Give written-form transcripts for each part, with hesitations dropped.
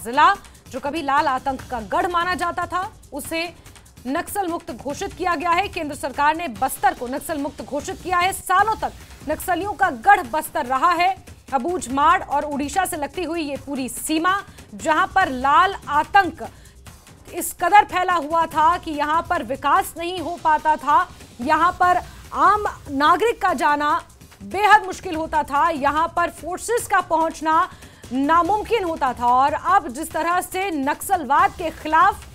जिला जो कभी लाल आतंक का गढ़ माना जाता था उसे नक्सल मुक्त घोषित किया गया है। केंद्र सरकार ने बस्तर को नक्सल मुक्त घोषित किया है। सालों तक नक्सलियों का गढ़ बस्तर रहा है। अबूझ माड़ और उड़ीसा से लगती हुई ये पूरी सीमा जहां पर लाल आतंक इस कदर फैला हुआ था कि यहां पर विकास नहीं हो पाता था, यहां पर आम नागरिक का जाना बेहद मुश्किल होता था, यहां पर फोर्सेस का पहुंचना नामुमकिन होता था। और अब जिस तरह से नक्सलवाद के खिलाफ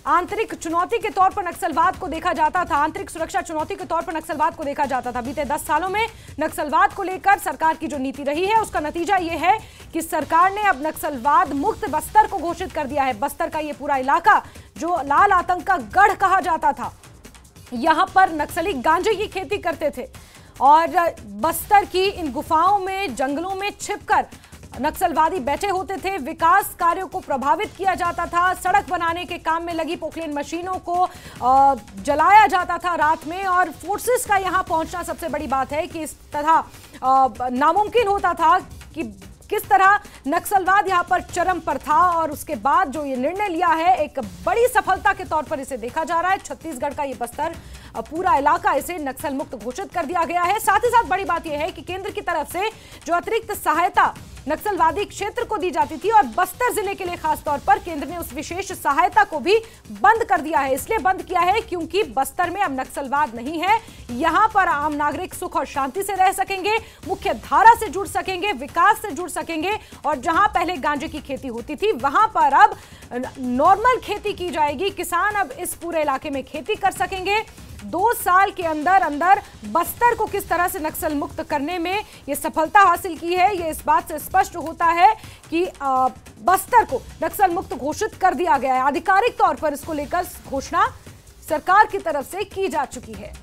आंतरिक चुनौती के तौर पर नक्सलवाद को देखा जाता था, आंतरिक सुरक्षा चुनौती के तौर पर नक्सलवाद को देखा जाता था, बीते 10 सालों में नक्सलवाद को लेकर सरकार की जो नीति रही है उसका नतीजा यह है कि सरकार ने अब नक्सलवाद मुक्त बस्तर को घोषित कर दिया है। बस्तर का यह पूरा इलाका जो लाल आतंक का गढ़ कहा जाता था, यहां पर नक्सली गांजे की खेती करते थे और बस्तर की इन गुफाओं में, जंगलों में छिपकर नक्सलवादी बैठे होते थे। विकास कार्यों को प्रभावित किया जाता था। सड़क बनाने के काम में लगी पोकलेन मशीनों को जलाया जाता था रात में। और फोर्सेस का यहां पहुंचना सबसे बड़ी बात है कि इस तरह नामुमकिन होता था कि किस तरह नक्सलवाद यहां पर चरम पर था। और उसके बाद जो ये निर्णय लिया है एक बड़ी सफलता के तौर पर इसे देखा जा रहा है। छत्तीसगढ़ का ये बस्तर पूरा इलाका इसे नक्सल मुक्त घोषित कर दिया गया है। साथ ही साथ बड़ी बात यह है कि केंद्र की तरफ से जो अतिरिक्त सहायता नक्सलवादी क्षेत्र को दी जाती थी और बस्तर जिले के लिए खास तौर पर केंद्र ने उस विशेष सहायता को भी बंद कर दिया है। इसलिए बंद किया है क्योंकि बस्तर में अब नक्सलवाद नहीं है। यहां पर आम नागरिक सुख और शांति से रह सकेंगे, मुख्य धारा से जुड़ सकेंगे, विकास से जुड़ सकेंगे। और जहां पहले गांजे की खेती होती थी वहां पर अब नॉर्मल खेती की जाएगी। किसान अब इस पूरे इलाके में खेती कर सकेंगे। 2 साल के अंदर अंदर बस्तर को किस तरह से नक्सल मुक्त करने में यह सफलता हासिल की है, यह इस बात से स्पष्ट होता है कि बस्तर को नक्सल मुक्त घोषित कर दिया गया है। आधिकारिक तौर पर इसको लेकर घोषणा सरकार की तरफ से की जा चुकी है।